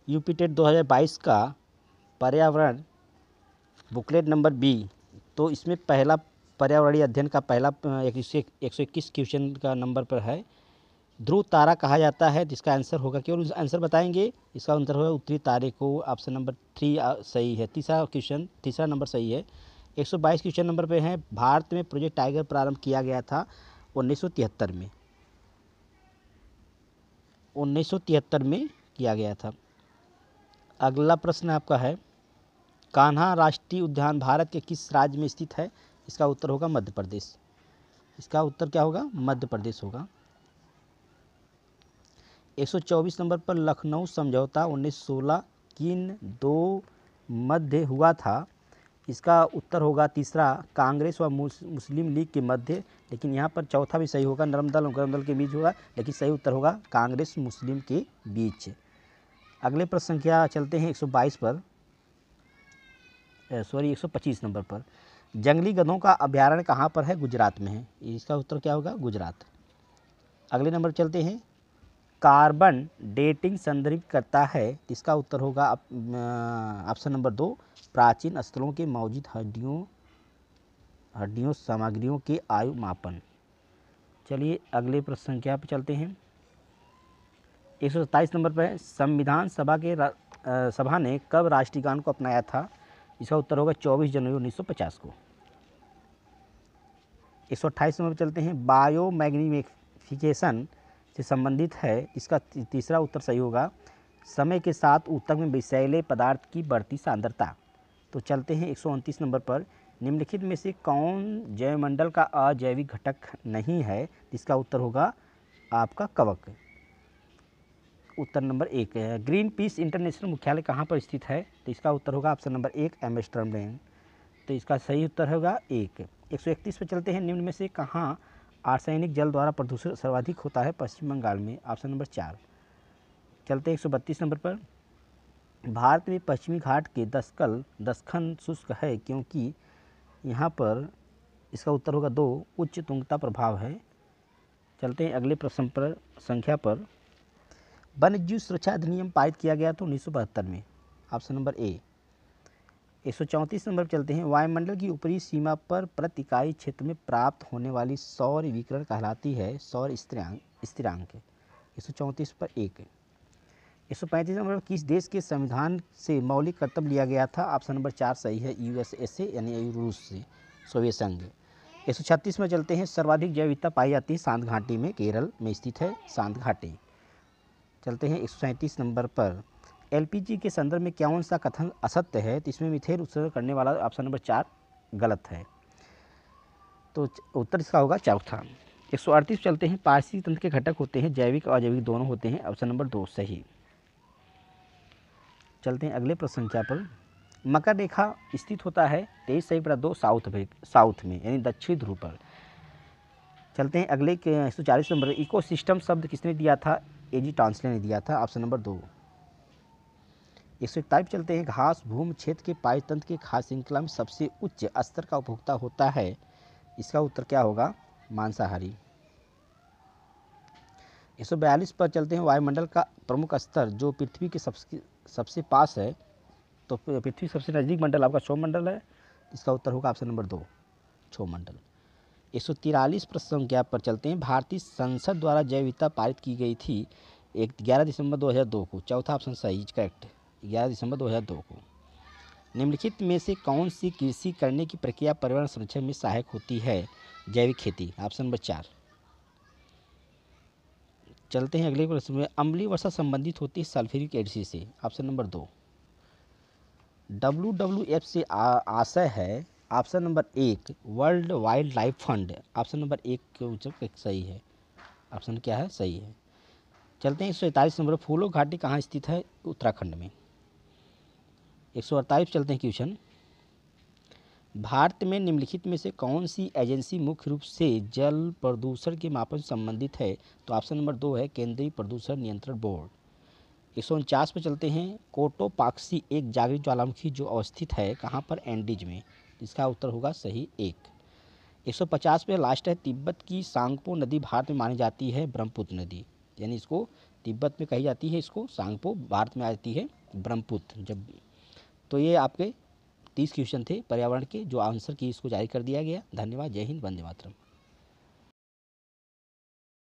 UP TET 2022 का पर्यावरण booklet number B, तो इसमें पहला पर्यावरणीय अध्ययन का पहला 121 क्वेश्चन का नंबर पर है। ध्रुव तारा कहा जाता है, जिसका आंसर होगा, केवल आंसर बताएंगे। इसका आंसर होगा उत्तरी तारे को। ऑप्शन नंबर 3 सही है। तीसरा नंबर सही है। 122 क्वेश्चन नंबर पे है, भारत में प्रोजेक्ट टाइगर प्रारंभ किया गया था 1973 में। 1973 में किया गया था। अगला प्रश्न आपका है, कान्हा राष्ट्रीय उद्यान भारत के किस राज्य में स्थित है? इसका उत्तर होगा मध्य प्रदेश। इसका उत्तर क्या होगा? मध्य प्रदेश होगा। 124 नंबर पर लखनऊ समझौता 1916 किन दो मध्य हुआ था? इसका उत्तर होगा तीसरा, कांग्रेस व मुस्लिम लीग के मध्य। लेकिन यहाँ पर चौथा भी सही होगा, नरम दल और गरम दल के बीच होगा, लेकिन सही उत्तर होगा कांग्रेस मुस्लिम के बीच। अगले प्रश्न संख्या चलते हैं 122 पर, 125 नंबर पर। जंगली गधों का अभ्यारण्य कहाँ पर है? गुजरात में है। इसका उत्तर क्या होगा? गुजरात। अगले नंबर चलते हैं, कार्बन डेटिंग संदर्भित करता है। इसका उत्तर होगा ऑप्शन नंबर 2, प्राचीन स्थलों के मौजूद हड्डियों सामग्रियों के आयु मापन। चलिए अगले प्रश्न संख्या पर चलते हैं। 127 नंबर पर, संविधान सभा ने कब राष्ट्रीय गान को अपनाया था? इसका उत्तर होगा 24 जनवरी 1950 को। 128 नंबर पर चलते हैं, बायोमैग्निफिकेशन से संबंधित है। इसका तीसरा उत्तर सही होगा, समय के साथ ऊतक में विषैले पदार्थ की बढ़ती सांद्रता। तो चलते हैं 129 नंबर पर, निम्नलिखित में से कौन जैवमंडल का अजैविक घटक नहीं है? इसका उत्तर होगा आपका कवक। उत्तर नंबर 1 है। ग्रीन पीस इंटरनेशनल मुख्यालय कहाँ पर स्थित है? तो इसका उत्तर होगा ऑप्शन नंबर 1, एम्स्टर्डम। तो इसका सही उत्तर होगा 1। 131 पर चलते हैं, निम्न में से कहाँ आर्सेनिक जल द्वारा प्रदूषण सर्वाधिक होता है? पश्चिम बंगाल में। Option number 4। चलते हैं 132 नंबर पर, भारत में पश्चिमी घाट के दस्खन शुष्क है क्योंकि यहाँ पर। इसका उत्तर होगा 2, उच्च तुंगता प्रभाव है। चलते हैं अगले प्रश्न पर संख्या पर, वन्यजीव सुरक्षा अधिनियम पारित किया गया था 1972 में। Option number A. 134 नंबर पर चलते हैं, वायुमंडल की ऊपरी सीमा पर प्रति इकाई क्षेत्र में प्राप्त होने वाली सौर विकिरण कहलाती है सौर स्थिरांक। 134 पर 1। 135 नंबर पर, किस देश के संविधान से मौलिक कर्तव्य लिया गया था? ऑप्शन नंबर 4 सही है, यूएसए से, यानी रूस से, सोवियत संघ। 136 में चलते हैं, सर्वाधिक जैव विविधता पाई जाती है शांत घाटी में, केरल में स्थित है शांत घाटी। चलते हैं 137 नंबर पर, एलपीजी के संदर्भ में कौन सा कथन असत्य है? तो इसमें मिथेन उत्सर्जन करने वाला ऑप्शन नंबर 4 गलत है। तो उत्तर इसका होगा चौथा। 138 चलते हैं, पारिस्थितिक तंत्र के घटक होते हैं जैविक और अजैविक दोनों होते हैं। ऑप्शन नंबर 2 सही। चलते हैं अगले प्रश्न संख्या पर, मकर रेखा स्थित होता है 23 सही पर 2 साउथ में, यानी दक्षिण ध्रुव पर। चलते हैं अगले 140 नंबर, इकोसिस्टम शब्द किसने दिया था? एजी टॉन्सले ने दिया था। Option number 2। 141 चलते हैं, घास भूमि क्षेत्र के पारितंत्र के खाद्य श्रृंखला में सबसे उच्च स्तर का उपभोक्ता होता है। इसका उत्तर क्या होगा? मांसाहारी। 142 पर चलते हैं, वायुमंडल का प्रमुख स्तर जो पृथ्वी के सबसे पास है, तो पृथ्वी सबसे नज़दीक मंडल आपका क्षोभमंडल है। इसका उत्तर होगा ऑप्शन नंबर 2, क्षोभमंडल। 143 प्रश्न संख्या पर चलते हैं, भारतीय संसद द्वारा जैव विविधता पारित की गई थी 11 दिसंबर 2002 को। चौथा ऑप्शन सही, करेक्ट, 11 दिसंबर 2002 को। निम्नलिखित में से कौन सी कृषि करने की प्रक्रिया पर्यावरण संरक्षण में सहायक होती है? जैविक खेती। Option number 4। चलते हैं अगले प्रश्न में, अम्लीय वर्षा संबंधित होती है सल्फ्यूरिक एसिड से। Option number 2। WWF से आशय है। Option number 1 world wild life fund. Option number 1 सही है। ऑप्शन क्या है? सही है। चलते हैं 143 नंबर, फूलो घाटी कहाँ स्थित है? उत्तराखंड में। 148 चलते हैं क्वेश्चन, भारत में निम्नलिखित में से कौन सी एजेंसी मुख्य रूप से जल प्रदूषण के मापन से संबंधित है? तो ऑप्शन नंबर 2 है, केंद्रीय प्रदूषण नियंत्रण बोर्ड। 149 पर चलते हैं, कोटोपाक्सी एक जागृत ज्वालामुखी जो अवस्थित है कहाँ पर? एंडीज में। इसका उत्तर होगा सही 1। 150 पे लास्ट है, तिब्बत की सांगपो नदी भारत में मानी जाती है ब्रह्मपुत्र नदी, यानी इसको तिब्बत में कही जाती है इसको सांगपो, भारत में आती है ब्रह्मपुत्र। जब तो ये आपके 30 क्वेश्चन थे पर्यावरण के, जो आंसर की इसको जारी कर दिया गया। धन्यवाद। जय हिंद, वंदे मातरम।